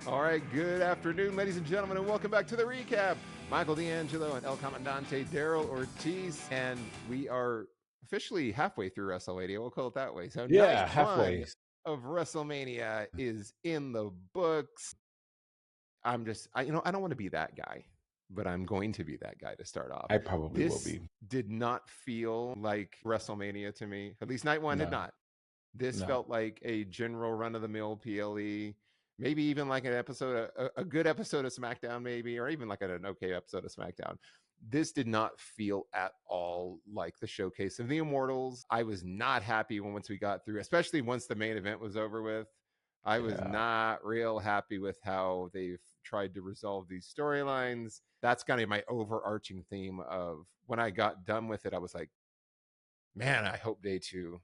All right, good afternoon, ladies and gentlemen, and welcome back to the recap. Michael D'Angelo and El Commandante Daryl Ortiz, and we are officially halfway through WrestleMania. We'll call it that way. So, night Yeah, one halfway. of WrestleMania is in the books. I don't want to be that guy, but I'm going to be that guy to start off. I probably will This be. did not feel like WrestleMania to me. At least night one did No, not. This no. felt like a general run of the mill PLE, maybe even like an episode, a good episode of SmackDown, maybe, or even like an okay episode of SmackDown. This did not feel at all like the showcase of the Immortals. I was not happy once we got through, especially once the main event was over with. I was Yeah. not real happy with how they've tried to resolve these storylines. That's kind of my overarching theme of when I got done with it. I was like, man, I hope day two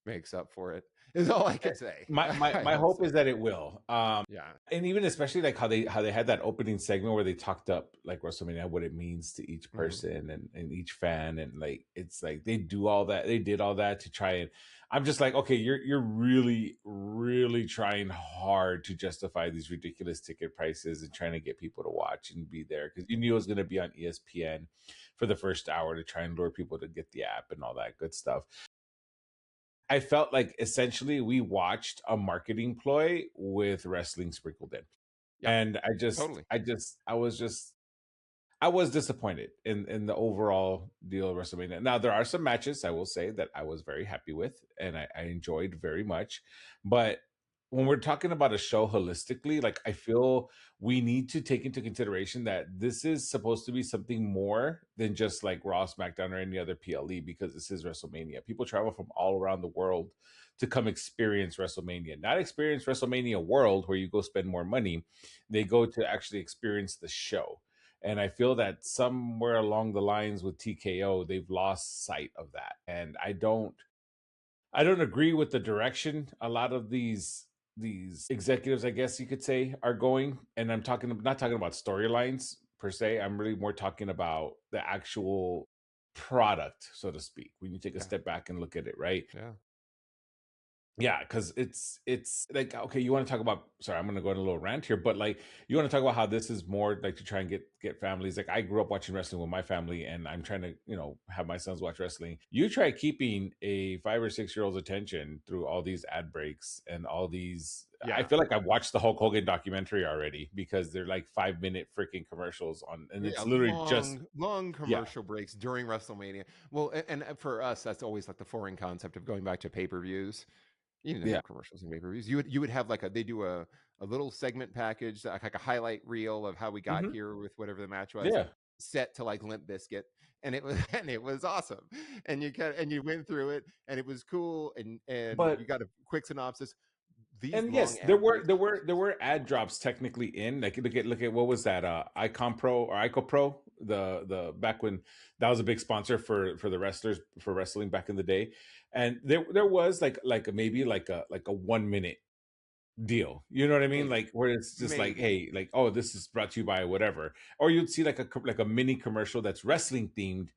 makes up for it, is all I could say. My hope hope so. is that it will. Yeah. And even especially like how they had that opening segment where they talked up like WrestleMania, what it means to each person and each fan, and like it's like they did all that to try and I'm just like, okay, you're really, really trying hard to justify these ridiculous ticket prices and trying to get people to watch and be there because you knew it was going to be on ESPN for the first hour to try and lure people to get the app and all that good stuff. I felt like essentially we watched a marketing ploy with wrestling sprinkled in. Yeah. And Totally. I was disappointed in the overall deal of WrestleMania. Now there are some matches I will say that I was very happy with and I enjoyed very much. But when we're talking about a show holistically, like I feel we need to take into consideration that this is supposed to be something more than just like Raw, SmackDown, or any other PLE because this is WrestleMania. People travel from all around the world to come experience WrestleMania, not experience WrestleMania World where you go spend more money. They go to actually experience the show. And I feel that somewhere along the lines with TKO, they've lost sight of that. And I don't agree with the direction a lot of these executives, I guess you could say, are going. And I'm not talking about storylines per se. I'm really more talking about the actual product, so to speak, when you take a Yeah. step back and look at it, right? Yeah. Yeah, because it's like, okay, you want to talk about, sorry, I'm gonna go on a little rant here, but like you want to talk about how this is more like to try and get families. Like I grew up watching wrestling with my family and I'm trying to, have my sons watch wrestling. You try keeping a 5 or 6 year old's attention through all these ad breaks and all these. I Yeah. feel like I've watched the Hulk Hogan documentary already because they're like 5 minute freaking commercials on, and Yeah, it's literally just, long yeah, commercial breaks during WrestleMania. Well, and for us, that's always like the foreign concept of going back to pay-per-views. You didn't yeah, have commercials and pay-per-views. You would have like they do a little segment package, like a highlight reel of how we got hmm, here with whatever the match was, yeah, set to like Limp Bizkit, and it was and it was awesome. And you went through it, and it was cool, and you but got a quick synopsis. These and long yes, there ad were breaks. there were there were ad drops technically in. Like look at what was that? Icon Pro or Ico Pro, the back when that was a big sponsor for the wrestlers for wrestling back in the day, and there was like maybe like a 1 minute deal. You know what I mean? Maybe, Like where it's just like, maybe. hey, like, oh, this is brought to you by whatever. Or you'd see like a mini commercial that's wrestling themed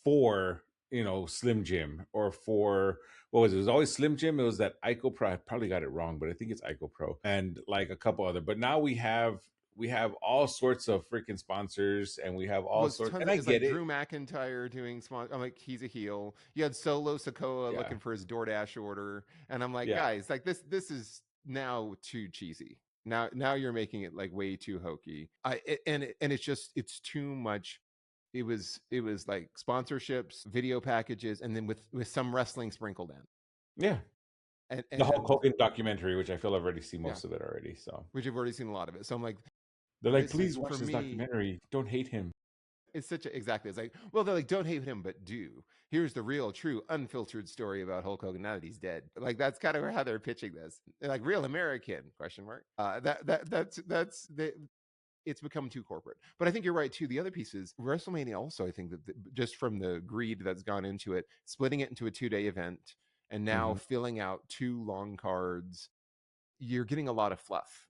for Slim Jim or for what was it? It was always Slim Jim. It was that Ico Pro. I probably got it wrong, but I think it's Ico Pro and like a couple other. But now we have all sorts of freaking sponsors and we have all Was sorts, tons and of I it's like get it. Drew McIntyre doing small. I'm like, he's a heel. You had Solo Sokoa Yeah. looking for his DoorDash order, and I'm like, Yeah. guys, like this is now too cheesy. Now you're making it like way too hokey. And it's just it's too much. It was like sponsorships, video packages, and then with some wrestling sprinkled in. Yeah. The Hulk And Hogan documentary, which I feel I've already seen yeah, most of it already. So which I've already seen a lot of it. So I'm like, they're like, this please is for watch this me. documentary. Don't hate him. It's such a exactly. It's like, well, they're like, don't hate him, but do. Here's the real, true, unfiltered story about Hulk Hogan now that he's dead. Like that's kind of how they're pitching this. They're like real American question mark. That's the. It's become too corporate. But I think you're right too. The other piece is WrestleMania. Also, I think that just from the greed that's gone into it, splitting it into a 2 day event, and now Hmm. filling out 2 long cards, you're getting a lot of fluff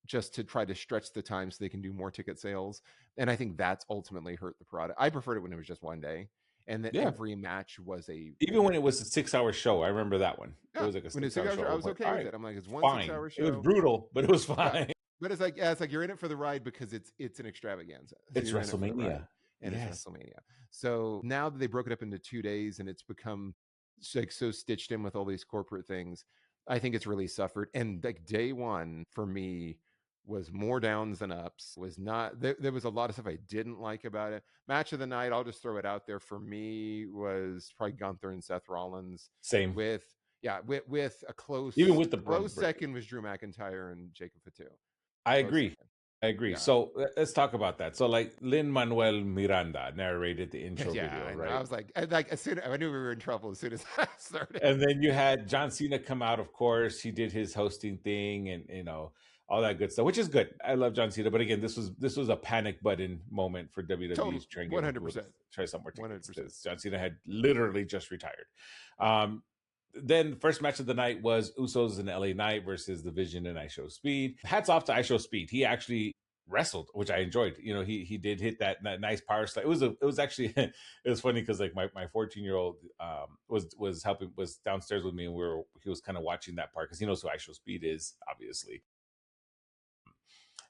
just to try to stretch the time so they can do more ticket sales. And I think that's ultimately hurt the product. I preferred it when it was just 1 day and that Yeah. every match was a Even when it was a 6 hour show, I remember that one. It yeah. was like a When it's 6 hour 6 hours, show. I I was was like, okay all with right, it. I'm like, it's one six fine. hour It was show. brutal, but it was Yeah. fine. But it's like, yeah, it's like you're in it for the ride because it's an extravaganza. So It's you're in it for the ride, WrestleMania. and it's Yes. WrestleMania. So now that they broke it up into 2 days and it's become like so stitched in with all these corporate things, I think it's really suffered. And like day one for me was more downs than ups. Was not there was a lot of stuff I didn't like about it. Match of the night, I'll just throw it out there for me was probably Gunther and Seth Rollins Same. with yeah, with a Even with the close break. second was Drew McIntyre and Jacob Fatu. I Close agree. second. I agree. Yeah. So let's talk about that. So like Lin Manuel Miranda narrated the intro Yeah, video, I know. I right? was like as soon I knew we were in trouble as soon as I started. And then you had John Cena come out, of course. He did his hosting thing and all that good stuff, which is good. I love John Cena. But again, this was a panic button moment for WWE Total to try and get more people to 100%. try some more tickets 100%. because John Cena had literally just retired. Um, then first match of the night was Usos and LA Knight versus The Vision and I Show Speed. Hats off to I Show Speed. He actually wrestled, which I enjoyed. He did hit that nice power slide. It was actually it was funny because like my 14-year-old was downstairs with me and he was kind of watching that part because he knows who I Show Speed is, obviously.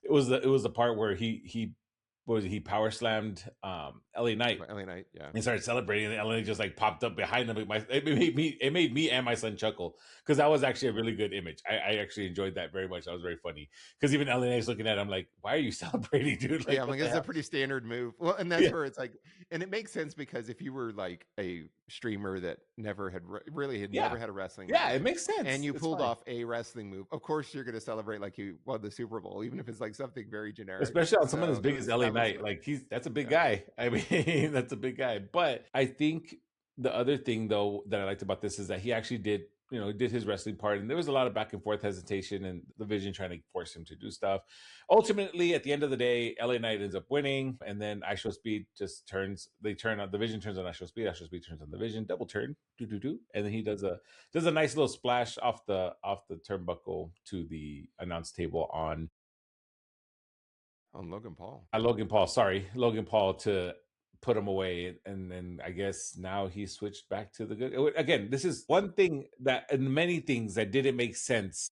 It was the part where he power slammed LA Knight LA Knight, yeah. and started celebrating, and Eleni just like popped up behind him. It made me and my son chuckle because that was actually a really good image. I actually enjoyed that very much. That was very funny because even Eleni is looking at him like, "Why are you celebrating, dude? Yeah, Like, I'm what like, the it's a hell?" pretty standard move. Well, and that's Yeah, where it's like, and it makes sense because if you were like a streamer that never had really had yeah, never had a wrestling yeah. match, It makes and sense. you It's pulled fine, off a wrestling move, of course you're going to celebrate like you won the Super Bowl, even if it's like something very generic. especially on someone as So big as LA that was Knight. funny. Like that's a big Yeah. guy. I mean, that's a big guy. But I think the other thing though that I liked about this is that he actually did his wrestling part, and there was a lot of back and forth hesitation and the Vision trying to force him to do stuff. Ultimately, at the end of the day, LA Knight ends up winning, and then I Show Speed just turns. They turn on the Vision, turns on I Show Speed. I Show Speed turns on the Vision, double turn, do do do, and then he does a nice little splash off the turnbuckle to the announce table on On Logan Paul. Logan Paul. Sorry, Logan Paul to put him away, and then I guess now he switched back to the good. Again, this is one thing that, and many things that didn't make sense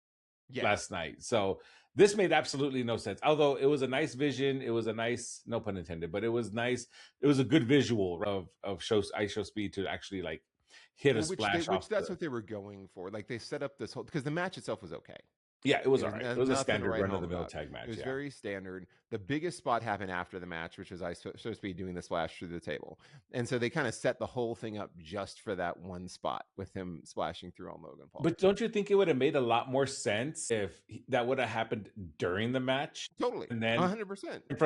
Yeah. last night. So this made absolutely no sense. Although it was a nice vision, it was a nice, no pun intended, but it was nice. It was a good visual of I Show Speed to actually like hit a Well, splash which off that's the. what they were going for. Like they set up this whole because the match itself was okay. Yeah, it was It all was right. It was a nothing to standard write run of home the mill about. tag It match. was Yeah, very standard. The biggest spot happened after the match, which was supposed to be doing the splash through the table, and so they kind of set the whole thing up just for that one spot with him splashing through on Logan Paul. but don't you think it would have made a lot more sense if that would have happened during the match, Totally, and then 100%.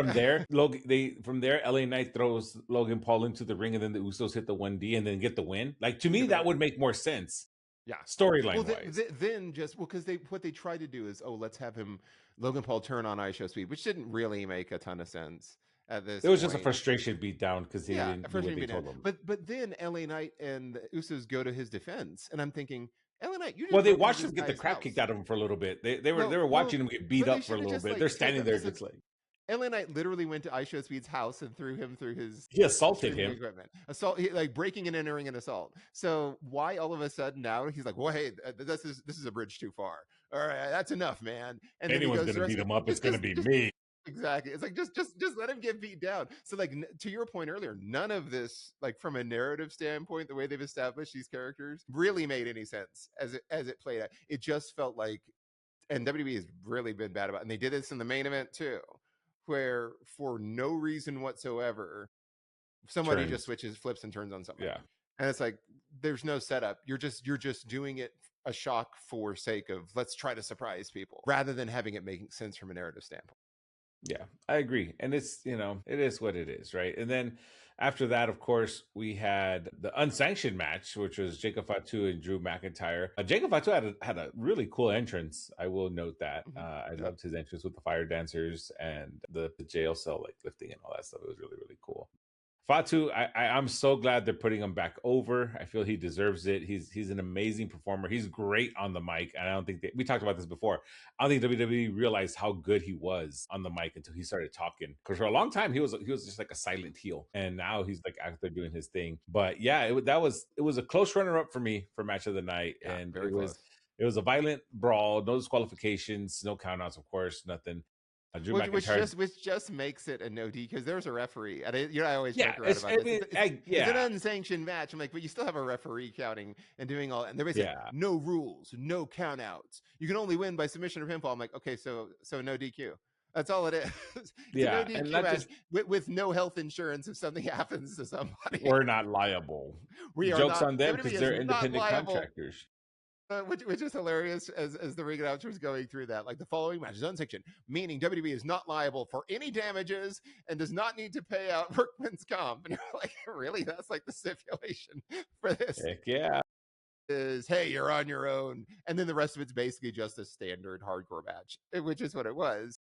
from there, LA Knight throws Logan Paul into the ring, and then the Usos hit the 1D and then get the win. Like to me, Get the that win. would make more sense Yeah. Well, storyline wise. then just because they what they tried to do is let's have him Logan Paul turn on I Show Speed, which didn't really make a ton of sense at It this was just a point. frustration beat down because he Yeah, didn't do what frustrating they being in. told him. But then LA Knight and the Usos go to his defense, and I'm thinking, LA Knight, you Well, just they broke into watched this him get the guy's crap kicked house. out of him for a little bit. They were Well, watching him get beat but they up for a should have little just bit. like They're set standing the there it's like just like LA Knight literally went to IShow Speed's house and threw him through his he assaulted streaming him. equipment. Assault, like breaking and entering an assault. So why all of a sudden now he's like, well, hey, this is a bridge too far. All right, that's enough, man. And then he Anyone's goes to gonna the rest beat of it. him up. It's gonna be Just me. exactly. It's like just let him get beat down. So like to your point earlier, none of this like from a narrative standpoint, the way they've established these characters really made any sense as it played out. It just felt like, and WWE has really been bad about it. And they did this in the main event too, where for no reason whatsoever, somebody just Turns. switches, flips, and turns on somebody. Yeah. And it's like there's no setup. You're just doing it a shock for sake of let's try to surprise people rather than having it making sense from a narrative standpoint. Yeah, I agree. And it is what it is, right? And then after that, of course, we had the unsanctioned match, which was Jacob Fatu and Drew McIntyre. Jacob Fatu had a really cool entrance. I will note that. Mm-hmm. I Yep. loved his entrance with the fire dancers and the jail cell like lifting and all that stuff. It was really, really cool. Fatu, I'm so glad they're putting him back over. I feel he deserves it. He's an amazing performer. He's great on the mic. And I don't think we talked about this before. I don't think WWE realized how good he was on the mic until he started talking. Because for a long time he was just like a silent heel, and now he's like out there doing his thing. But yeah, it was a close runner up for me for match of the night, Yeah, and very close. it was a violent brawl, no disqualifications, no countouts, of course, nothing. Drew Which McIntyre. just makes it a no D because there's a referee. And I always Yeah, joke around it's about I this. mean, It's an yeah, unsanctioned match. I'm like, but you still have a referee counting and doing all. And they're basically yeah, no rules, no count outs. You can only win by submission or pinfall. I'm like, okay, so no DQ. That's all it is. It's a no yeah, and DQ not match just with no health insurance if something happens to somebody. we're not liable. We are Jokes not. on them WWE because is they're not independent liable. contractors. Which is hilarious as the ring announcer was going through that. Like the following match is unsanctioned, meaning WWE is not liable for any damages and does not need to pay out workman's comp. And you're like, really? That's like the stipulation for this Heck yeah, is, hey, you're on your own. And then the rest of it's basically just a standard hardcore match, which is what it was.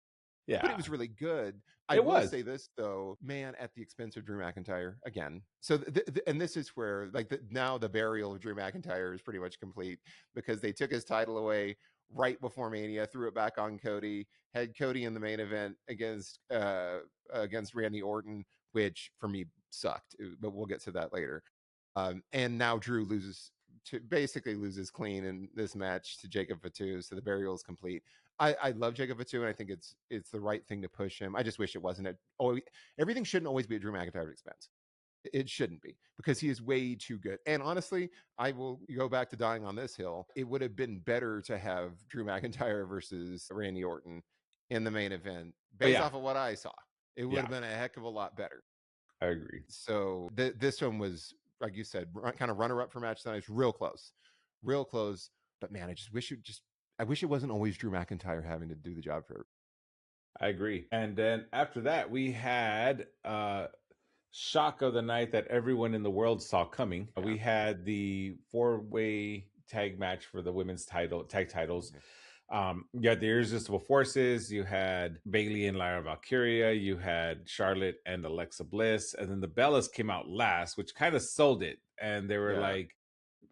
But it yeah, was really good. I it will was. say this though, man, at the expense of Drew McIntyre again. So, and this is where like now the burial of Drew McIntyre is pretty much complete because they took his title away right before Mania, threw it back on Cody, had Cody in the main event against Randy Orton, which for me sucked, but we'll get to that later. And now Drew basically loses clean in this match to Jacob Fatu, so the burial is complete. I love Jacob Fatu, and I think it's the right thing to push him. I just wish it wasn't. Everything shouldn't always be at Drew McIntyre's expense. It shouldn't be because he is way too good. And honestly, I will go back to dying on this hill. It would have been better to have Drew McIntyre versus Randy Orton in the main event But based yeah, off of what I saw. It would yeah, have been a heck of a lot better. I agree. So this one was, like you said, kind of runner up for match tonight. It's real close. But man, I wish it wasn't always Drew McIntyre having to do the job for. I agree. And then after that, we had shock of the night that everyone in the world saw coming. Yeah. We had the 4-way tag match for the women's tag titles. You had the Irresistible Forces, you had Bailey and Lyra Valkyria, you had Charlotte and Alexa Bliss, and then the Bellas came out last, which kind of sold it. And they were like,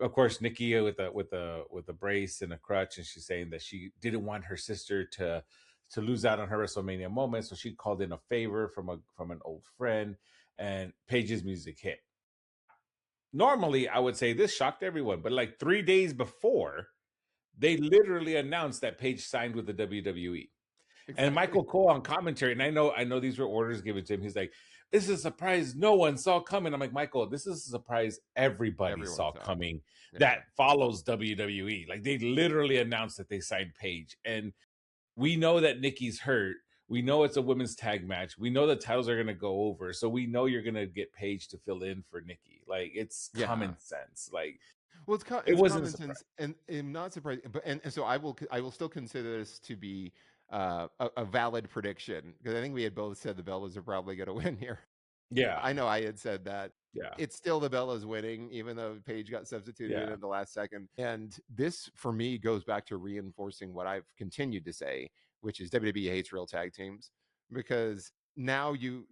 of course, Nikki with a brace and a crutch, and she's saying that she didn't want her sister to lose out on her WrestleMania moment, so she called in a favor from an old friend, and Paige's music hit. Normally, I would say this shocked everyone, but like 3 days before, they literally announced that Paige signed with the WWE. Exactly. And Michael Cole on commentary, and I know these were orders given to him. He's like, "This is a surprise no one saw coming." I'm like, Michael, this is a surprise everyone saw coming that follows WWE. Like they literally announced that they signed Paige, and we know that Nikki's hurt. We know it's a women's tag match. We know the titles are going to go over, so we know you're going to get Paige to fill in for Nikki. Like it's common sense. Like, well, it it's wasn't common sense, and I'm not surprised. But and so I will still consider this to be a valid prediction because I think we had both said the Bellas are probably going to win here. Yeah, I know I had said that. Yeah, it's still the Bellas winning, even though Paige got substituted in at the last second. And this, for me, goes back to reinforcing what I've continued to say, which is WWE hates real tag teams because now you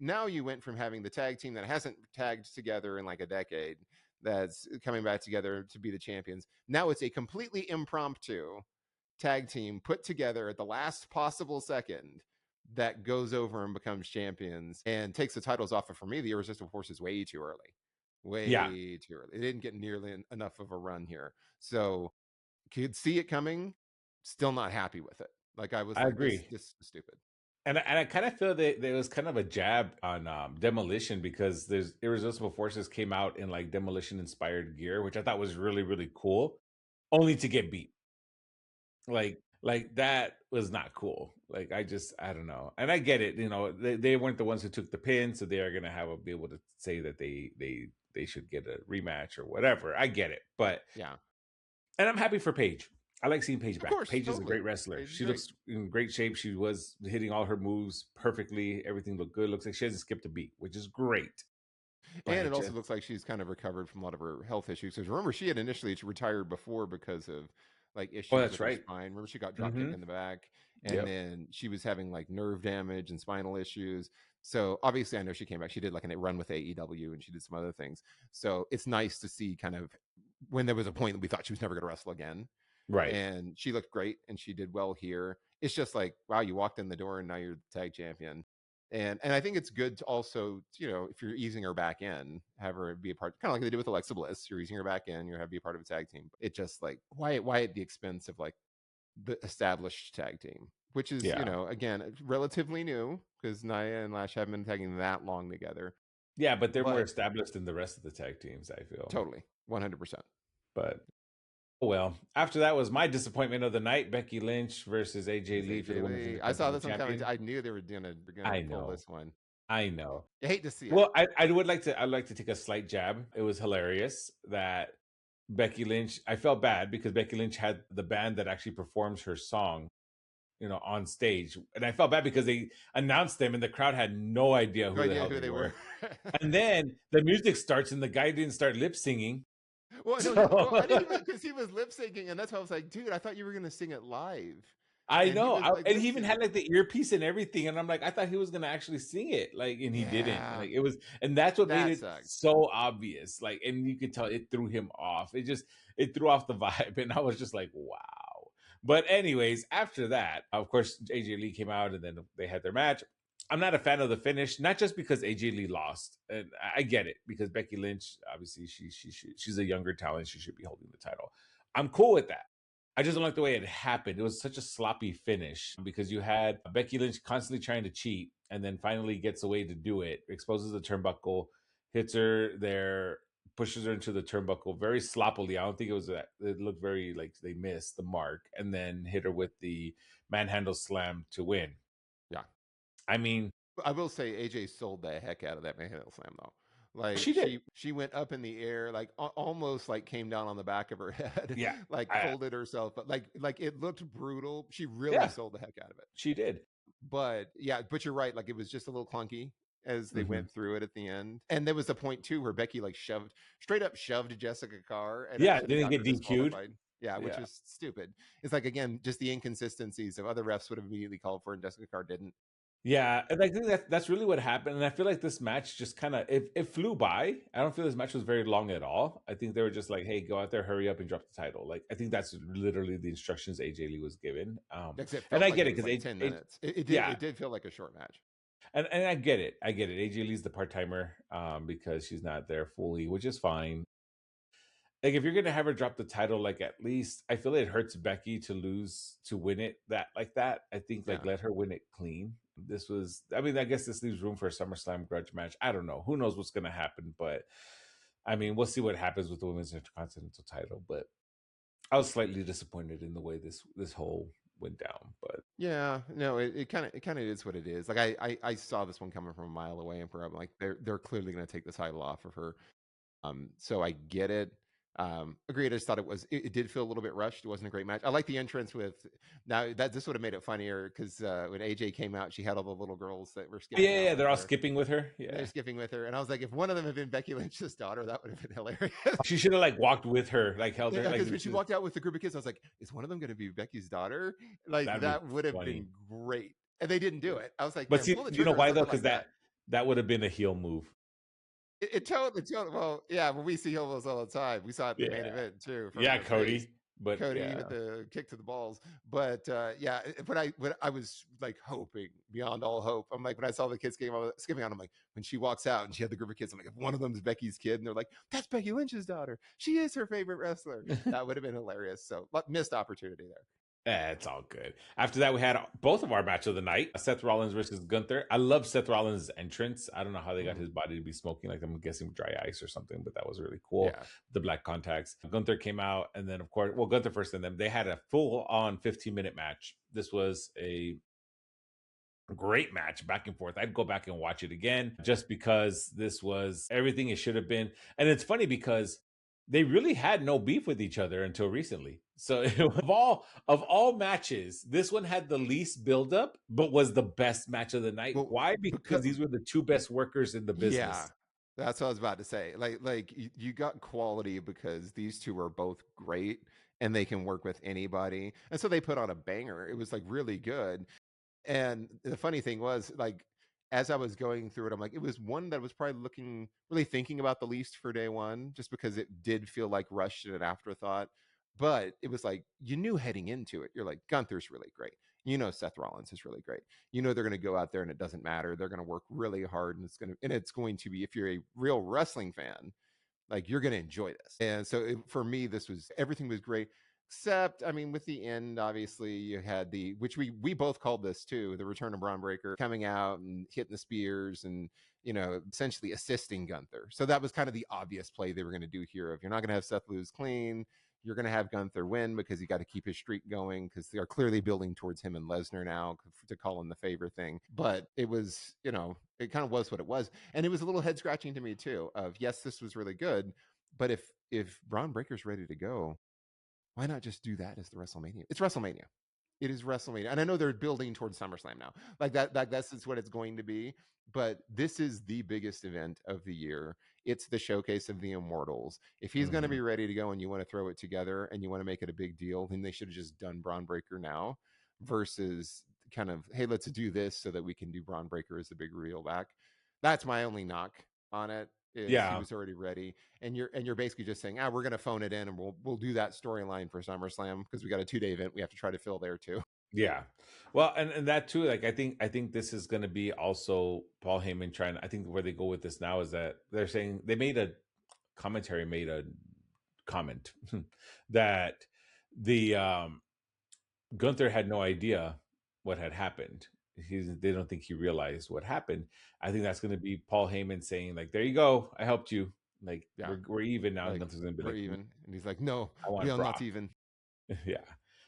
went from having the tag team that hasn't tagged together in like a decade that's coming back together to be the champions. Now it's a completely impromptu tag team put together at the last possible second that goes over and becomes champions and takes the titles off of, for me, the Irresistible Force way too early. Way too early. It didn't get nearly enough of a run here. So could see it coming, still not happy with it. Like I was I like, agree. This is stupid. And I kind of feel that there was kind of a jab on Demolition because there's Irresistible Forces came out in like Demolition inspired gear, which I thought was really, really cool, only to get beat. Like that was not cool. Like I don't know. And I get it, they weren't the ones who took the pin, so they are gonna be able to say that they should get a rematch or whatever. I get it. But yeah. And I'm happy for Paige. I like seeing Paige back. Course, Paige is a great wrestler. She looks in great shape. She was hitting all her moves perfectly. Everything looked good. Looks like she hasn't skipped a beat, which is great. And it also looks like she's kind of recovered from a lot of her health issues. Because remember, she had initially retired before because of like issues with her spine. Remember, she got drop kicked in the back, and then she was having like nerve damage and spinal issues. So obviously, I know she came back. She did like a run with AEW, and she did some other things. So it's nice to see kind of when there was a point that we thought she was never going to wrestle again. Right. And she looked great and she did well here. It's just like, wow, you walked in the door and now you're the tag champion. And I think it's good to also, if you're easing her back in, have her be a part, kind of like they did with Alexa Bliss. You're easing her back in, you have be a part of a tag team. It just like, why at the expense of like the established tag team? which is, Yeah. again, relatively new because Nia and Lash haven't been tagging that long together. Yeah, but they're more But established than the rest of the tag teams, I feel. totally, 100%. But oh well, after that was my disappointment of the night: Becky Lynch versus AJ It's Lee for AJ the Women's Lee. I saw Intercontinental this one coming. Champion. I knew they were gonna I pull know, this one. I know. I hate to see it. Well, I'd like to take a slight jab. It was hilarious that Becky Lynch. I felt bad because Becky Lynch had the band that actually performs her song, on stage, and I felt bad because they announced them and the crowd had no idea No who the idea hell who they they were. were. And then the music starts and the guy didn't start lip singing. Well, no, well, I didn't even because he was lip syncing, and that's why I was like, dude, I thought you were gonna sing it live, I and he know. was like And lip he even had syncing. like the earpiece and everything. And I'm like, I thought he was gonna actually sing it. Like, and he didn't. Yeah, Like it was, and that's what made that it sucked. so obvious. Like, and you could tell it threw him off. It threw off the vibe. And I was just like, wow. But anyways, after that, of course, AJ Lee came out and then they had their match. I'm not a fan of the finish, not just because AJ Lee lost, and I get it because Becky Lynch, obviously, she's a younger talent, she should be holding the title. I'm cool with that. I just don't like the way it happened. It was such a sloppy finish because you had Becky Lynch constantly trying to cheat and then finally gets a way to do it, exposes the turnbuckle, hits her there, pushes her into the turnbuckle very sloppily. I don't think it was that. It looked very like they missed the mark and then hit her with the manhandle slam to win. Yeah, I mean, I will say AJ sold the heck out of that manhandle slam though. Like she did. she went up in the air, like almost like came down on the back of her head, Yeah. like I, folded herself, but like it looked brutal. She really yeah, sold the heck out of it. she did. But yeah, but you're right. Like it was just a little clunky as they Mhm. went through it at the end. And there was a point too where Becky like straight up shoved Jessica Carr and Yeah, should have didn't gotten get her DQ'd. disqualified. Yeah, which Yeah. is stupid. It's like again, just the inconsistencies of other refs would have immediately called for and Jessica Carr didn't. Yeah, and I think that's really what happened. And I feel like this match just kind of it flew by. I don't feel this match was very long at all. I think they were just like, "Hey, go out there, hurry up, and drop the title." Like I think that's literally the instructions AJ Lee was given. Except it And felt I like get it it was because like 10 it minutes. It did yeah, it did feel like a short match. and I get it. I get it. AJ Lee's the part timer because she's not there fully, which is fine. Like if you're gonna have her drop the title, like at least I feel it hurts Becky to lose to win it that like that. I think like Yeah. let her win it clean. This was I mean, I guess this leaves room for a SummerSlam grudge match. I don't know. Who knows what's gonna happen, but I mean we'll see what happens with the women's intercontinental title. But I was slightly disappointed in the way this whole went down. But Yeah, no, it kind of is what it is. Like I saw this one coming from a mile away, and I'm like, they're clearly going to take the title off of her. So I get it. Agreed. I just thought it did feel a little bit rushed. It wasn't a great match. I like the entrance with now that this would have made it funnier because when AJ came out, she had all the little girls that were skipping yeah, out yeah, with they're all her. skipping with her. They're Yeah. skipping with her, and I was like, if one of them had been Becky Lynch's daughter, that would have been hilarious. She should have like walked with her, like held her, Yeah, like because when she walked out with the group of kids, I was like, is one of them going to be Becky's daughter? Like that'd be that would have funny. been great, and they didn't do Yeah. it. I was like, But man, see, pull the you know trigger on why though? something Because like that. that would have been a heel move. It totally, well, yeah, well, we see Hills all the time. We saw it in the main Yeah. event too from Yeah, the face. Cody. But Cody with yeah. the kick to the balls. But yeah, but I was like hoping beyond all hope. I'm like, when I saw the kids skipping out, I'm like, when she walks out and she had the group of kids, I'm like, if one of them is Becky's kid, and they're like, that's Becky Lynch's daughter. She is her favorite wrestler. That would have been hilarious. So missed opportunity there. It's all good. After that, we had both of our match of the night: Seth Rollins versus Gunther. I love Seth Rollins' entrance. I don't know how they got Mhm. his body to be smoking, like I'm guessing dry ice or something, but that was really cool. Yeah. The black contacts. Gunther came out, and then of course, well, Gunther first, and then they had a full-on 15-minute match. This was a great match back and forth. I'd go back and watch it again just because this was everything it should have been. And it's funny because they really had no beef with each other until recently. So of all matches, this one had the least buildup, but was the best match of the night. Well, Why? Because because these were the two best workers in the yeah, business. that's what I was about to say. Like you got quality because these two are both great and they can work with anybody. And so they put on a banger. It was like really good. And the funny thing was, like, as I was going through it, I'm like, it was one that was probably really thinking about the least for day one, just because it did feel like rushed and an afterthought. But it was like, you knew heading into it, you're like, Gunther's really great. Seth Rollins is really great. They're going to go out there and it doesn't matter. They're going to work really hard and it's going to be, if you're a real wrestling fan, like you're going to enjoy this. And so for me, everything was great. Except, I mean, with the end, obviously, you had the, which we both called this too, the return of Braun Breaker coming out and hitting the spears and, you know, essentially assisting Gunther. So that was kind of the obvious play they were going to do here. If you're not going to have Seth lose clean, you're going to have Gunther win because you got to keep his streak going because they are clearly building towards him and Lesnar now to call in the favor thing. But it was, you know, it kind of was what it was. And it was a little head scratching to me too of, yes, this was really good. But if Braun Breaker's ready to go, why not just do that as the WrestleMania? It's WrestleMania. It is WrestleMania. And I know they're building towards SummerSlam now. Like that's what it's going to be. But this is the biggest event of the year. It's the showcase of the Immortals. If he's going to be ready to go and you want to throw it together and you want to make it a big deal, then they should have just done Braun Breaker now versus kind of, hey, let's do this so that we can do Braun Breaker as the big reveal back. That's my only knock on it. Is he was already ready, and you're basically just saying, we're going to phone it in, and we'll do that storyline for SummerSlam because we got a 2-day event we have to try to fill there too. Yeah. Well, and that too, like I think this is going to be also Paul Heyman trying. I think where they go with this now is that they're saying they made a comment that the Gunther had no idea what had happened. They don't think he realized what happened. I think that's going to be Paul Heyman saying like, "There you go, I helped you. Like we're even now." Like, Gunther's going to be we're like, even, and he's like, "No, I want we are Brock." not even. Yeah.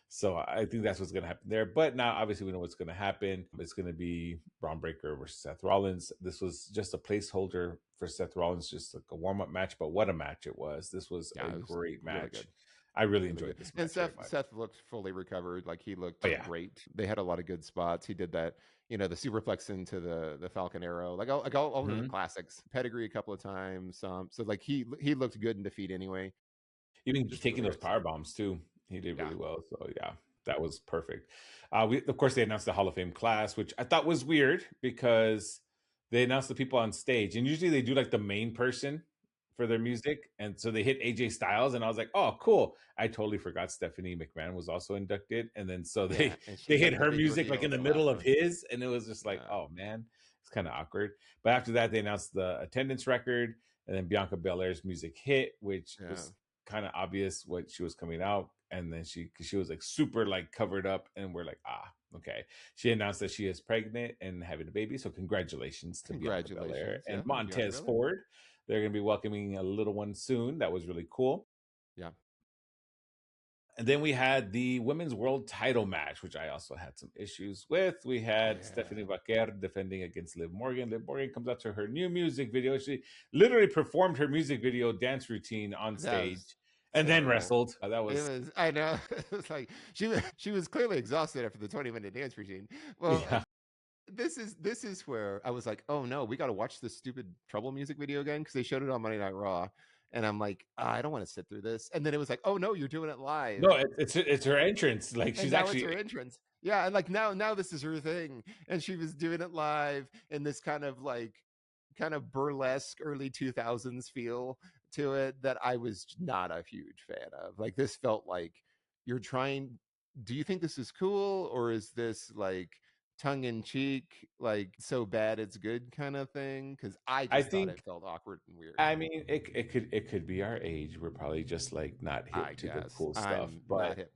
So I think that's what's going to happen there. But now, obviously, we know what's going to happen. It's going to be Braun Breaker versus Seth Rollins. This was just a placeholder for Seth Rollins, just like a warm up match. But what a match it was! This was a great match. Really good. I really enjoyed this match. And Seth looked fully recovered. Like he looked great. They had a lot of good spots. He did that, you know, the superplex into the Falcon Arrow, like all the classics. Pedigree a couple of times. So like he looked good in defeat anyway. Even just taking those power bombs too, he did really well. So yeah, that was perfect. Of course they announced the Hall of Fame class, which I thought was weird because they announced the people on stage, and usually they do like the main person for their music, and so they hit AJ Styles, and I was like, oh, cool. I totally forgot Stephanie McMahon was also inducted, and then so they hit her music like in the middle of his, and it was just like, oh man, it's kind of awkward. But after that, they announced the attendance record, and then Bianca Belair's music hit, which was kind of obvious what she was coming out, and then she was like super like covered up, and we're like, okay. She announced that she is pregnant and having a baby, so congratulations to Bianca Belair and Montez Ford. They're going to be welcoming a little one soon. That was really cool. Yeah. And then we had the women's world title match, which I also had some issues with. We had Stephanie Vaquer defending against Liv Morgan. Liv Morgan comes out to her new music video. She literally performed her music video dance routine on stage and then wrestled. I know. It was like she was clearly exhausted after the 20-minute dance routine. Well, this is where I was like, oh no, we got to watch this stupid Trouble music video again because they showed it on Monday Night Raw. And I'm like, I don't want to sit through this. And then it was like, oh no, you're doing it live. No, it's her entrance. Like she's actually it's her entrance. Yeah, and like now this is her thing, and she was doing it live in this kind of burlesque early 2000s feel to it that I was not a huge fan of. Like this felt like you're trying. Do you think this is cool, or is this like tongue in cheek, like so bad it's good kind of thing? Because I thought it felt awkward and weird. I mean, it could be our age. We're probably just like not hip to the cool stuff. But not hip.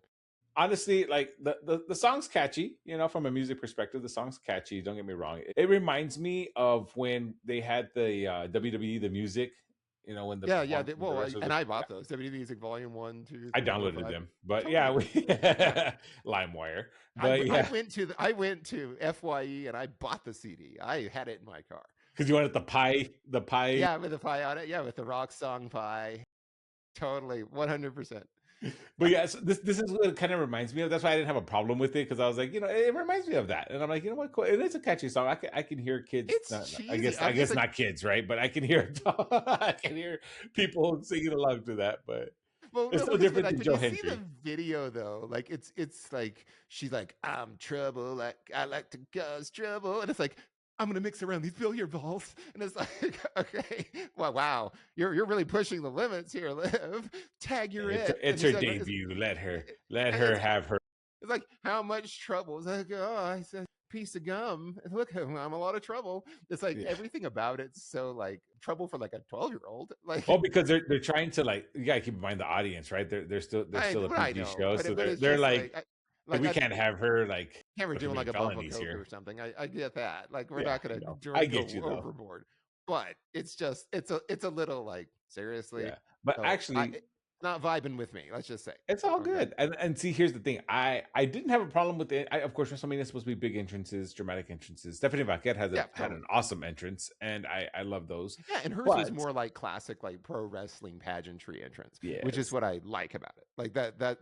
Honestly, like the song's catchy, you know, from a music perspective, the song's catchy. Don't get me wrong. It reminds me of when they had the WWE the music. You know, when the and I bought those WWE Music Volume 1, 2. I downloaded them, but LimeWire. But I went to FYE and I bought the CD. I had it in my car because you wanted the pie. Yeah, with the pie on it. Yeah, with the rock song pie. Totally, 100%. But yeah, so this is what it kind of reminds me of. That's why I didn't have a problem with it because I was like, you know, it reminds me of that, and I'm like, you know what, cool. And it's a catchy song. I can hear kids. I guess not kids, right? But I can hear people singing along to that. But it's no different than Joe Hendry. See the video though, like it's like she's like, I'm trouble, like I like to cause trouble, and it's like, I'm gonna mix around these billiard balls, and it's like, okay, well, wow, you're really pushing the limits here, Liv. Tag your it's her debut. Let her have her. It's like, how much trouble? It's like, oh, I said piece of gum. Look, I'm a lot of trouble. It's like Yeah. everything about it's so like trouble for like a 12-year-old. Well, Like because they're trying to, like, you gotta keep in mind the audience, right? They're still a I PG know, show, but so it's they're just like, like we I can't have her like can't we're doing like committing a bump of felonies coke or here. something. I get that. Like we're Yeah, not gonna no, I go get you though. overboard, but it's just it's a little like seriously. Yeah, but So actually, it's not vibing with me. Let's just say. it's all Okay. good. And see, here's the thing. I didn't have a problem with it. Of course, WrestleMania is supposed to be big entrances, dramatic entrances. Stephanie Paquette Yeah, had totally. an awesome entrance, and I love those. Yeah, and hers was But more like classic, like pro wrestling pageantry entrance, which is yes, what I like about it. Like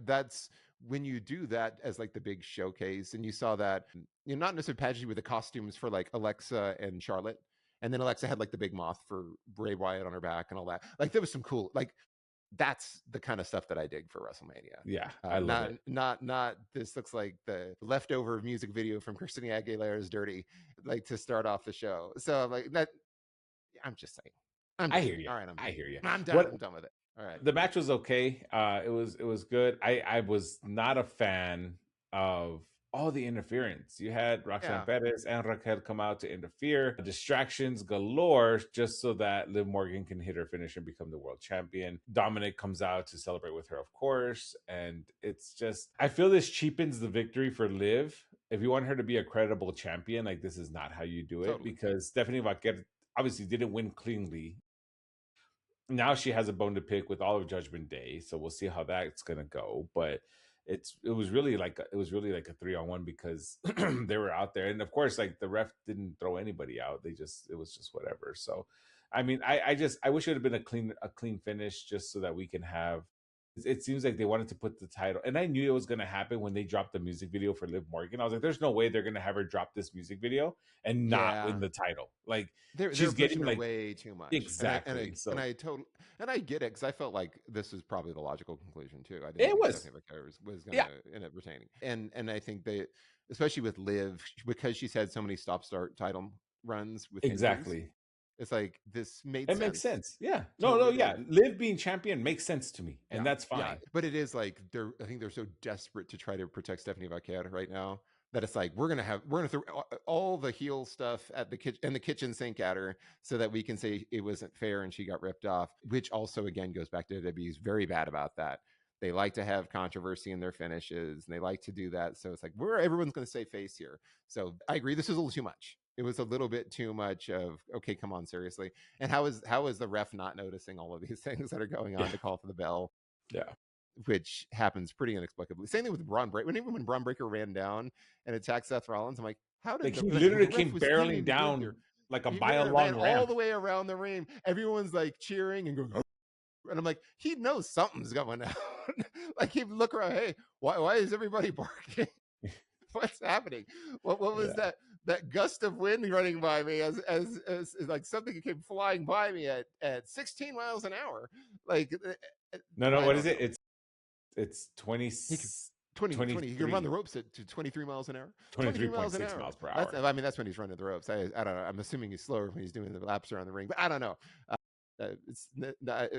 that's when you do that as like the big showcase, and you saw that you know, not necessarily pageantry with the costumes for like Alexa and Charlotte, and then Alexa had like the big moth for Bray Wyatt on her back and all that. Like there was some cool like that's the kind of stuff that I dig for WrestleMania. yeah, I love it. Not this looks like the leftover music video from Christina Aguilera's "Dirty," like to start off the show. So like that I'm just saying. I'm I done. hear you. All right, I hear you. I'm done. What I'm done with it. All right. The match was okay. It was good. I was not a fan of all the interference. You had Roxanne Yeah. Perez and Raquel come out to interfere, distractions galore, just so that Liv Morgan can hit her finish and become the world champion. Dominic comes out to celebrate with her, of course, and it's just I feel this cheapens the victory for Liv. If you want her to be a credible champion, like this is not how you do it Totally. because Stephanie Vaquer obviously didn't win cleanly. Now she has a bone to pick with all of Judgment Day, so we'll see how that's gonna go. But it was really like it was really like a 3-on-1 because they were out there, and of course, like the ref didn't throw anybody out. They just it was just whatever. So, I mean, I wish it would have been a clean finish just so that we can have. It seems like they wanted to put the title, and I knew it was going to happen when they dropped the music video for Liv Morgan. I was like, "There's no way they're going to have her drop this music video and not win Yeah. the title." Like They're she's pushing getting her like way too much. exactly. So I totally and I get it because I felt like this was probably the logical conclusion too. I didn't it think was, Stephanie McIntyre was yeah, gonna end up retaining. And I think they especially with Liv, because she's had so many stop start title runs with injuries, exactly. it's like this made It makes sense. sense. Yeah. No, no, Totally yeah. did. Liv being champion makes sense to me, and Yeah, that's yeah, fine. but it is like they're. I think they're so desperate to try to protect Stephanie Vaquer right now that it's like we're gonna throw all the heel stuff at the kitchen and the kitchen sink at her so that we can say it wasn't fair and she got ripped off. Which also again goes back to WWE's very bad about that. They like to have controversy in their finishes and they like to do that. So it's like we're everyone's gonna say face here. So I agree. This is a little too much. It was a little bit too much of okay, come on, seriously. And how is the ref not noticing all of these things that are going on Yeah. to call for the bell? Yeah. Which happens pretty inexplicably. Same thing with Braun Breaker. Even when Braun Breaker ran down and attacked Seth Rollins, I'm like, how did Like the he like the literally ref came was didn't barreling even get there. down like a He mile ran long all ramp. the way around the ring. Everyone's like cheering and going, and I'm like, he knows something's going on. Like he look around, hey, why is everybody barking? What's happening? What was Yeah. that gust of wind running by me as like something came flying by me at 16 miles an hour? Like No, no, I what is don't it? know. It's 20 He could 20 he can run the 23 ropes at to 23 miles an hour. 23 miles an 23.6 hour. miles per That's hour. I mean that's when he's running the ropes. I don't know. I'm assuming he's slower when he's doing the laps around the ring, but I don't know.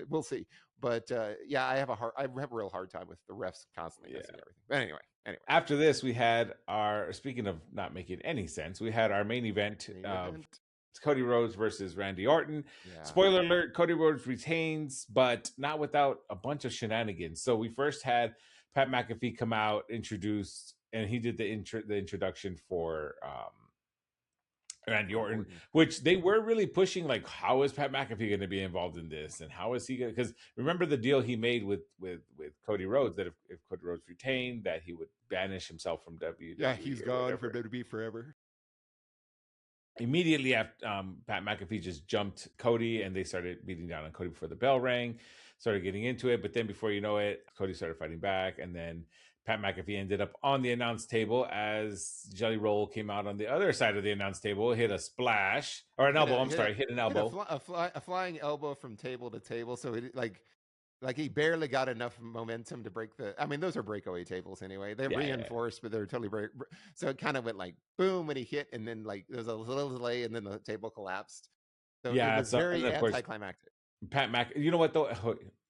We'll see. But yeah, I have a real hard time with the refs constantly missing Yeah. everything. But anyway, After this, we had our speaking of not making any sense, we had our main event main of event. Cody Rhodes versus Randy Orton. Yeah, Spoiler alert, Cody Rhodes retains, but not without a bunch of shenanigans. So we first had Pat McAfee come out, introduced, and he did the introduction for Randy Randy Orton, Orton. which they were really pushing, like, how is Pat McAfee going to be involved in this? And how is he going to, because remember the deal he made with Cody Rhodes, that if Cody Rhodes retained, that he would banish himself from Yeah, WWE he's or gone for whatever. WWE forever. Immediately after Pat McAfee just jumped Cody and they started beating down on Cody before the bell rang, started getting into it. But then before you know it, Cody started fighting back. And then Pat McAfee ended up on the announce table as Jelly Roll came out on the other side of the announce table, hit a splash or an elbow. I'm sorry, hit an Hit elbow. a flying elbow from table to table. So it like he barely got enough momentum to break the. I mean, those are breakaway tables anyway. They're Yeah, yeah. reinforced, but they're totally so it kind of went like boom when he hit, and then like there's a little delay, and then the table collapsed. So it Yeah. was So, and very of course, anticlimactic. Pat Mc. You know what though?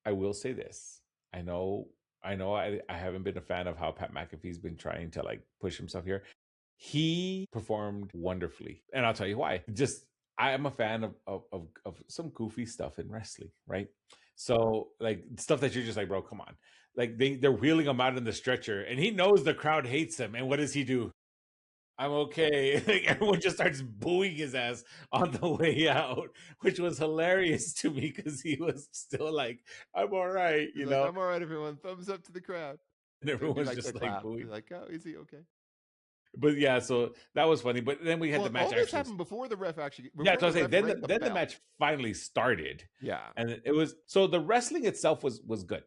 I will say this. I know. I haven't been a fan of how Pat McAfee's been trying to like push himself here. He performed wonderfully, and I'll tell you why. Just I am a fan of some goofy stuff in wrestling, right? So like stuff that you're just like, bro, come on. Like they're wheeling him out in the stretcher, and he knows the crowd hates him. And what does he do? I'm okay. Like everyone just starts booing his ass on the way out, which was hilarious to me because he was still like, I'm all right, He's like, I'm all right, everyone. Thumbs up to the crowd. and They do everyone's like the just like clap. They're booing. like, oh, is he okay? But yeah, so that was funny. But then we had Well, the match all this actually. happened before the ref actually, Yeah, before so I the was saying ref then rang the then the bell. match finally started, Yeah. and it was so the wrestling itself was good.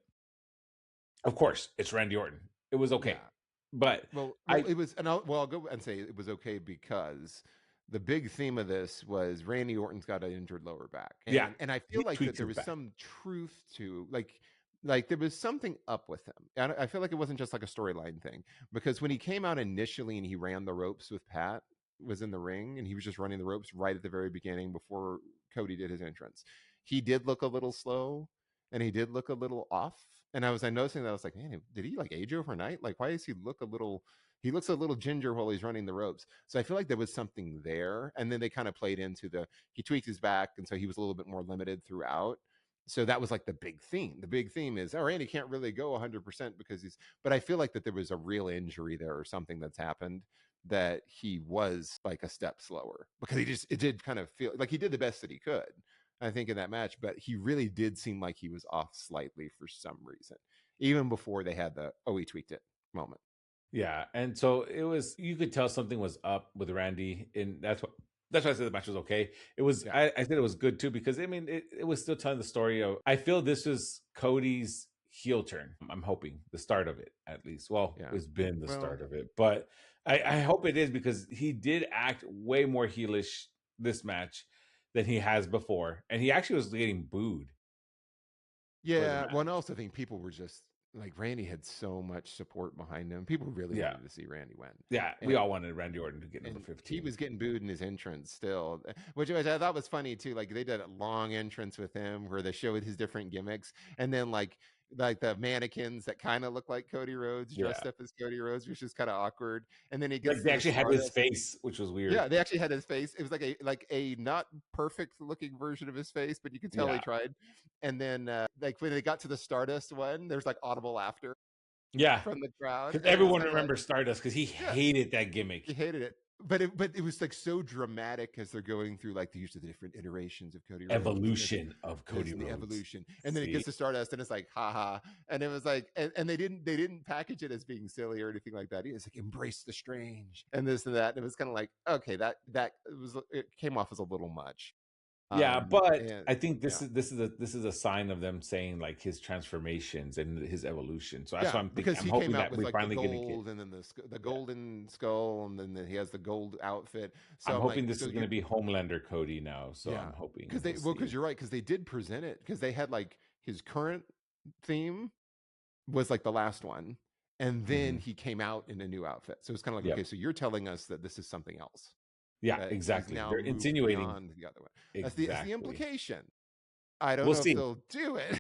Of course, it's Randy Orton. It was okay, Yeah. but Well, I it was, and I'll go and say it was okay because the big theme of this was Randy Orton's got an injured lower back, yeah, and I he feel like that tweaked there his was back. some truth to like there was something up with him, and I feel like it wasn't just like a storyline thing because when he came out initially and he ran the ropes with Pat was in the ring and he was just running the ropes right at the very beginning before Cody did his entrance. He did look a little slow and he did look a little off. And I noticing that I was like, man, did he like age overnight? Like, why does he look a little? He looks a little ginger while he's running the ropes. So I feel like there was something there. And then they kind of played into he tweaked his back, and so he was a little bit more limited throughout. So that was like the big theme. The big theme is, oh, Randy can't really go 100% because he's. But I feel like that there was a real injury there or something that's happened that he was like a step slower because it did kind of feel like he did the best that he could. I think in that match, but he really did seem like he was off slightly for some reason, even before they had the he tweaked it moment. Yeah, and so it was. You could tell something was up with Randy, and that's why I said the match was okay. It was. Yeah, I said it was good too because I mean it was still telling the story of. I feel this was Cody's heel turn. I'm hoping the start of it at least. Well, yeah. it's been the Well, start of it, but I hope it is because he did act way more heelish this match than he has before, and he actually was getting booed for the yeah. Well, match. and I also think people were just like Randy had so much support behind him. People really Yeah, wanted to see Randy win, yeah, we and all wanted Randy Orton to get number he 15. was getting booed in his entrance still, which I thought was funny too. Like they did a long entrance with him where they showed his different gimmicks, and then like the mannequins that kind of look like Cody Rhodes Yeah. dressed up as Cody Rhodes, which is kind of awkward. And then he Like gets they to the actually had his Stardust. face, which was weird. Yeah, they actually had his face. It was like a not perfect looking version of his face, but you could tell he Yeah. tried. And then like when they got to the Stardust one, there's like audible laughter Yeah. from the crowd, Because and it was everyone kind of like, remembers Stardust because he yeah, hated that gimmick. he hated it. But it was like so dramatic as they're going through like the use of the different iterations of Cody Rhodes and Evolution of this Cody and the Rhodes. evolution, and then it See? gets to Stardust, and it's like haha, and it was like, and they didn't package it as being silly or anything like that. It's like embrace the strange and this and that, and it was kind of like okay, it came off as a little much. Yeah, but And I think yeah, this is a sign of them saying like his transformations and his evolution. So that's yeah, why I'm thinking because I'm he came hoping out that with we're like the finally gonna get gold, and then the yeah. golden skull, and then he has the gold outfit. I'm So I'm like, hoping this so is you're gonna be Homelander Cody now. So yeah, I'm hoping because we'll because see. you're right, because they did present it because they had like his current theme was like the last one, and then Mhm. he came out in a new outfit. So it's kind of like, okay, Yep. so you're telling us that this is something else, Yeah, that he's exactly. now They're moved insinuating beyond the other one. That's the exactly. implication. I don't We'll know if see. they'll do it,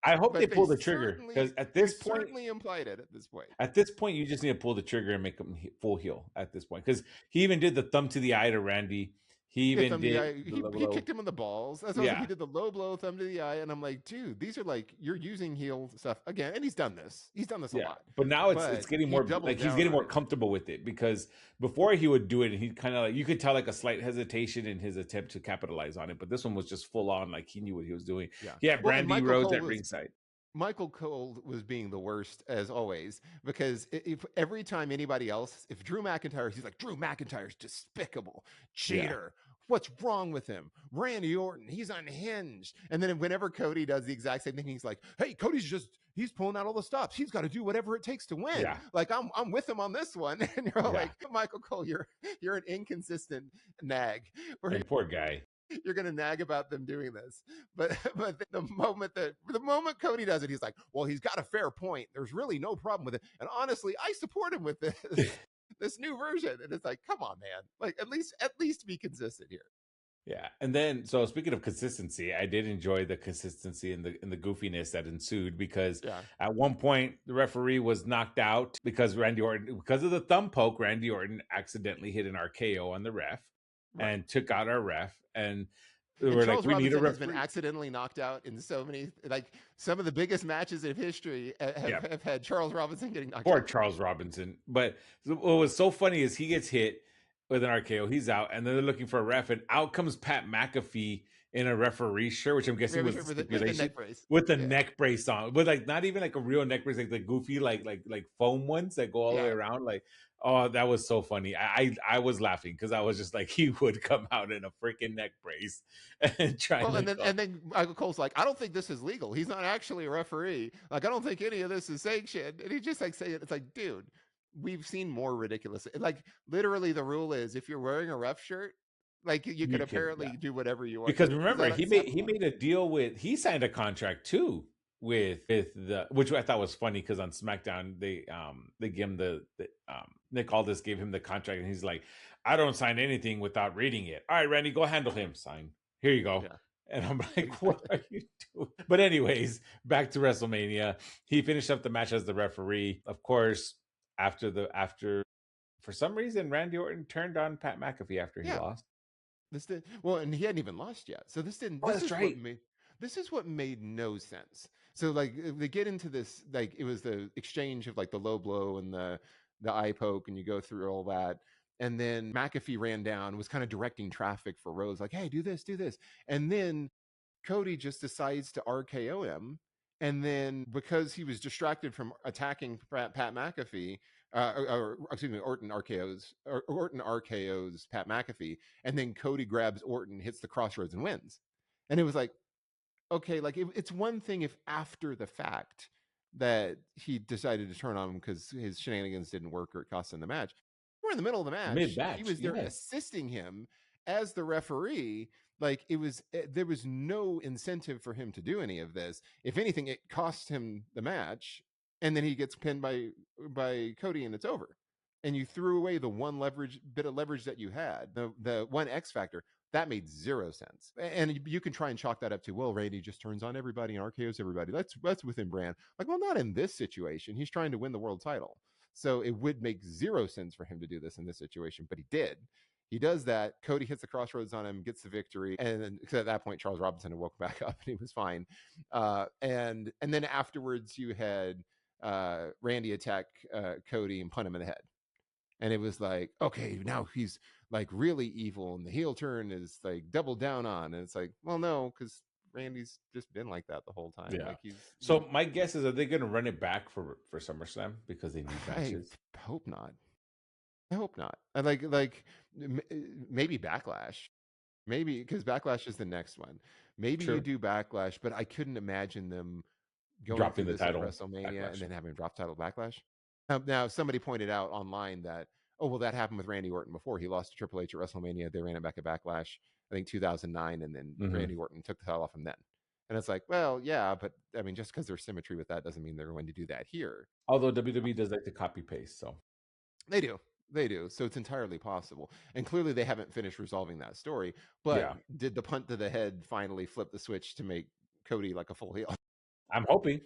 I hope they but they pull the trigger certainly because they certainly implied it at this point. you just need to pull the trigger and make him full heel at this point. Because he even did the thumb to the eye to Randy. He Yeah, even thumb to the did eye. the He low. kicked him in the balls. That's what I was like. He Yeah, did the low blow, thumb to the eye, and I'm like, dude, these are like you're using heel stuff again. And he's done this. He's done this a yeah. lot, But now it's but getting he more doubled like he's down getting on more it. comfortable with it because before he would do it and he kind of like you could tell like a slight hesitation in his attempt to capitalize on it. But this one was just full on like he knew what he was doing. Yeah. He had Well, and Brandy Rhodes at ringside. Michael Cole was being the worst as always because if every time anybody else, if Drew McIntyre, he's like Drew McIntyre's despicable, Yeah, cheater. What's wrong with him? Randy Orton, he's unhinged. And then whenever Cody does the exact same thing, he's like, "Hey, he's pulling out all the stops. He's got to do whatever it takes to win. yeah, Like I'm with him on this one." And you're all yeah. like, "Michael Cole, you're an inconsistent nag. Where And poor guy. you're gonna nag about them doing this, but the moment Cody does it, he's like, well, he's got a fair point. There's really no problem with it, and honestly, I support him with this this new version. And it's like, come on, man, like at least be consistent here. Yeah, and then so speaking of consistency, I did enjoy the consistency and the goofiness that ensued because Yeah, at one point the referee was knocked out because Randy Orton, because of the thumb poke, Randy Orton accidentally hit an RKO on the ref right. and took out our ref, and they And were like, Charles "We need a Robinson has been referee." accidentally knocked out in so many, like some of the biggest matches in history Yeah, have had Charles Robinson getting knocked poor out. Charles Robinson. But what was so funny is he gets hit with an RKO, he's out, and then they're looking for a ref, and out comes Pat McAfee in a referee shirt, which I'm guessing was the With the stipulation, neck brace. with the Yeah, neck brace on, but like not even like a real neck brace, like the goofy, like foam ones that go all the way yeah. around. Like, oh, that was so funny. I was laughing because I was just like, he would come out in a freaking neck brace and trying Well, to go. and then Michael Cole's like, I don't think this is legal. He's not actually a referee. Like, I don't think any of this is sanctioned. And he just like saying, it's like, dude, we've seen more ridiculous. Like, literally, the rule is if you're wearing a ref shirt, like you can You can, yeah. apparently do whatever you want Because to. Is remember, that he acceptable? made a deal with, he signed a contract too with the, which I thought was funny because on SmackDown they give him the Nick Aldis gave him the contract and he's like, I don't sign anything without reading it. All right, Randy, go handle him. Sign. Here you go. Yeah, And I'm like, what exactly. are you doing? But anyways, back to WrestleMania. He finished up the match as the referee. Of course, after for some reason Randy Orton turned on Pat McAfee after he Yeah. lost. This did well, and he hadn't even lost yet. So this didn't. Oh, that's right. This is what made no sense. So like they get into this, like it was the exchange of like the low blow and the eye poke, and you go through all that, and then McAfee ran down, was kind of directing traffic for Rose, like, hey, do this, and then Cody just decides to RKO him. And then because he was distracted from attacking Pat McAfee, excuse me, Orton RKO's Pat McAfee, and then Cody grabs Orton, hits the crossroads, and wins. And it was like, okay, like it's one thing if after the fact that he decided to turn on him because his shenanigans didn't work or it cost him the match. We're in the middle of the Mid match. He match, was there yes. assisting him as the referee. Like it was, there was no incentive for him to do any of this. If anything, it cost him the match, and then he gets pinned by Cody, and it's over. And you threw away the one bit of leverage that you had, the one X factor that made zero sense. And you can try and chalk that up to, well, Randy just turns on everybody and RKO's everybody. That's within brand. Like, well, not in this situation. He's trying to win the world title. So it would make zero sense for him to do this in this situation, but he did. He does that. Cody hits the crossroads on him, gets the victory, and then at that point, Charles Robinson had woke back up and he was fine. And then afterwards, you had Randy attack Cody and punt him in the head, and it was like, okay, now he's like really evil, and the heel turn is like double down on, and it's like, well, no, because Randy's just been like that the whole time. Yeah. Like he So my guess is, are they going to run it back for SummerSlam because they need I matches? hope not. I hope not. I maybe Backlash, maybe because Backlash is the next one. Maybe you True. do Backlash, but I couldn't imagine them going Dropping through the this at title WrestleMania and backlash. then having a drop title Backlash. Now, somebody pointed out online that, oh, well, that happened with Randy Orton before. He lost to Triple H at WrestleMania. They ran it back at Backlash, I think 2009, and then Hmm. Randy Orton took the title off him then. And it's like, well, yeah, but I mean, just because there's symmetry with that doesn't mean they're going to do that here. Although WWE does like to copy paste, so They do. They do. So it's entirely possible. And clearly they haven't finished resolving that story. But yeah, did the punt to the head finally flip the switch to make Cody like a full heel? I'm hoping.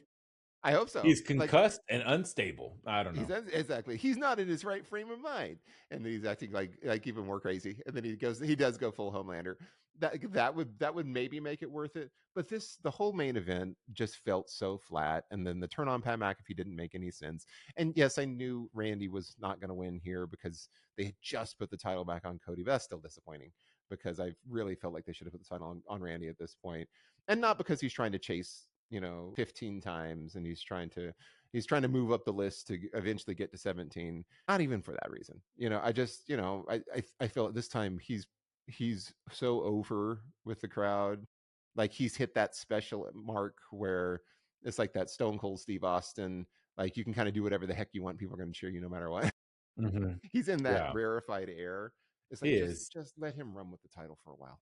I hope so. He's Like, concussed and unstable. I don't he's know. exactly. He's not in his right frame of mind, and then he's acting like even more crazy. And then he does go full Homelander. That would maybe make it worth it. But the whole main event just felt so flat. And then the turn on Pat McAfee didn't make any sense. And yes, I knew Randy was not going to win here because they had just put the title back on Cody. But that's still disappointing because I really felt like they should have put the title on Randy at this point, and not because he's trying to chase 15 times and he's trying to move up the list to eventually get to 17. Not even for that reason. I just, I feel at this time he's so over with the crowd. Like he's hit that special mark where it's like that Stone Cold Steve Austin. Like you can kind of do whatever the heck you want. People are going to cheer you no matter what. Hmm. He's in that Yeah, rarefied air. It's he like is. just let him run with the title for a while.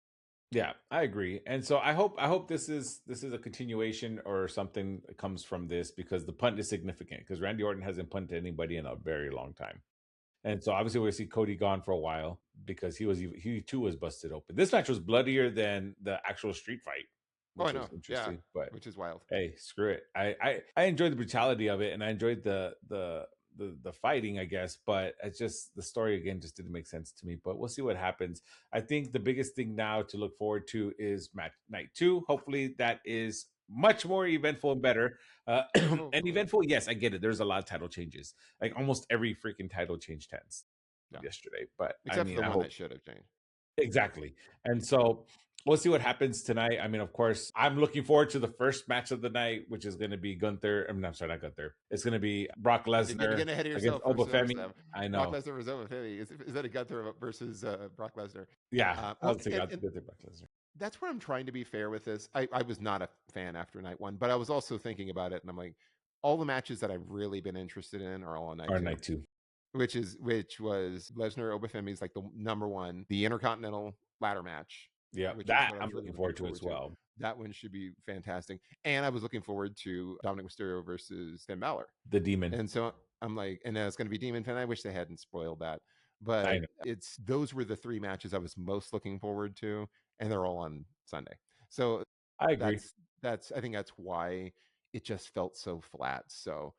Yeah, I agree. And so I hope this is a continuation or something that comes from this because the punt is significant because Randy Orton hasn't punted anybody in a very long time. And so obviously we're gonna see Cody gone for a while because he too was busted open. This match was bloodier than the actual street fight, Oh, I which know. was Yeah, interesting. But which is wild. hey, screw it. I enjoyed the brutality of it, and I enjoyed the fighting, I guess. But it's just the story again just didn't make sense to me. But we'll see what happens. I think the biggest thing now to look forward to is match night 2. Hopefully that is much more eventful and better. Oh, And cool. eventful, yes, I get it. There's a lot of title changes. Like almost every freaking title changed hands Yeah, yesterday. But I except for mean, the I one that hope should have changed. exactly. And so we'll see what happens tonight. I mean, of course, I'm looking forward to the first match of the night, which is going to be Gunther. I'm not sorry, not Gunther. It's going to be Brock You're getting Lesnar ahead of against yourself for Obafemi. SummerSlam. I Brock know. Lesnar versus Obafemi. Is that a Gunther versus Brock Lesnar? Yeah, I Well, would say Gunther Brock Lesnar. that's where I'm trying to be fair with this. I was not a fan after night 1, but I was also thinking about it, and I'm like, all the matches that I've really been interested in are all on night Or 2, night 2. which was Lesnar Obafemi's like the number 1, the Intercontinental ladder match, Yeah, which is that what I I'm was really looking looking forward to as forward to. well. That one should be fantastic, and I was looking forward to Dominic Mysterio versus Finn Balor. The Demon. And so I'm like, and it's going to be Demon Fan. I wish they hadn't spoiled that, I but know. those were the 3 matches I was most looking forward to, and they're all on Sunday. So I agree. that's I think that's why it just felt so flat. So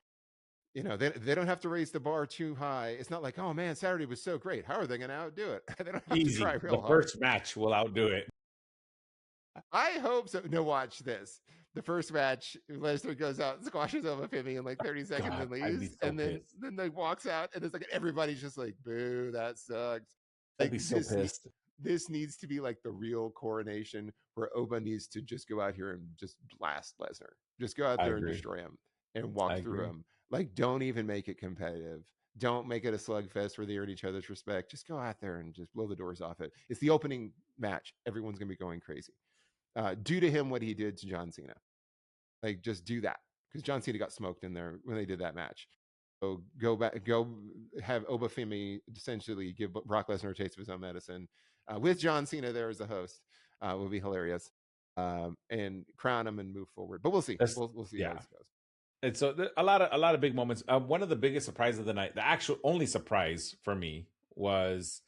they don't have to raise the bar too high. It's not like, oh man, Saturday was so great. How are they going to outdo it? They don't have to try Easy. The real hard. first match will outdo it. I hope so. No, watch this. The first match, Lesnar goes out and squashes Obafemi in like 30 seconds God, and I'd be leaves, so and then pissed. like walks out, and it's like everybody's just like, "Boo, that sucks." I'd Like be so pissed. this needs to be like the real coronation where Oba needs to just go out here and just blast Lesnar, just go out I there and agree. destroy him and I walk through agree. him. Like, don't even make it competitive. Don't make it a slugfest where they earn each other's respect. Just go out there and just blow the doors off it. It's the opening match. Everyone's gonna be going crazy. Do to him what he did to John Cena. Like, just do that, because John Cena got smoked in there when they did that match. So go back, go have Obafemi essentially give Brock Lesnar a taste of his own medicine, with John Cena there as a host. Would be hilarious, and crown him and move forward. But we'll see. That's We'll see how yeah. this goes. And so a lot of big moments. One of the biggest surprises of the night, the actual only surprise for me, was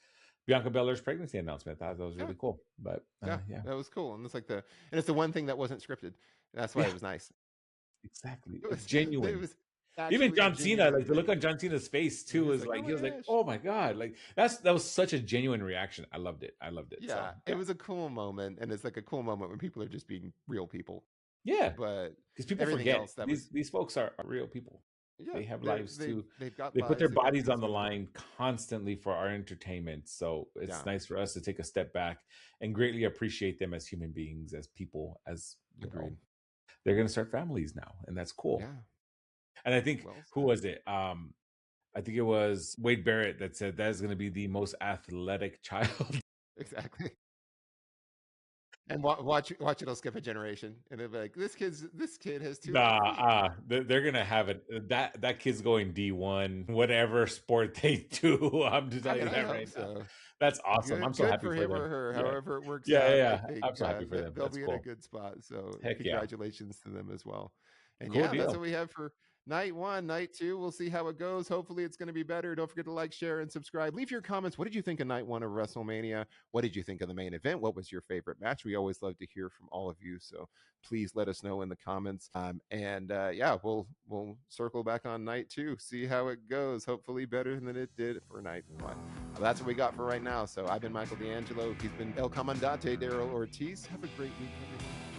Bianca Belair's pregnancy announcement. I thought that was Yeah, really cool. But yeah, yeah, that was cool, and it's the one thing that wasn't scripted. That's why yeah, it was nice. exactly. It was it Genuine. was Even actually John Cena, genuinely like the look genuine. on John Cena's face He too was was like, like "Oh he my was like, gosh." "Oh my god!" Like that was such a genuine reaction. I loved it. I loved it. So Yeah, it yeah, was a cool moment, and it's like a cool moment when people are just being real people. yeah. But Because people everything forget else that was, these folks are real people. yeah, They have lives too. they've got They put their lives, they've got bodies on things the going on. line constantly for our entertainment. So it's Yeah, nice for us to take a step back and greatly appreciate them as human beings, as people, as agreed. they're going to start families now, and that's cool. Yeah, And I think well who said. was it? I think it was Wade Barrett that said that is going to be the most athletic child. Exactly. And watch it'll skip a generation, and it'll be like, this kid has 2 left Nah, feet. they're gonna have it. That kid's going D1, whatever sport they do. I'm just I telling mean, you I that hope right now. so. That's awesome. I'm so Good happy for for him them. or her, Yeah, however it works yeah, yeah, out. I yeah. think I'm so happy for them. they'll That's be in a cool. good spot. So Heck yeah, congratulations to them as well. And cool yeah, that's deal. what we have for night 1. Night 2, we'll see how it goes. Hopefully it's going to be better. Don't forget to like, share, and subscribe. Leave your comments. What did you think of night 1 of WrestleMania? What did you think of the main event? What was your favorite match? We always love to hear from all of you, so please let us know in the comments. And yeah, we'll circle back on night 2, see how it goes. Hopefully better than it did for night 1. Well, that's what we got for right now. So I've been Michael D'Angelo. He's been El Comandante Daryl Ortiz. Have a great week, everyone.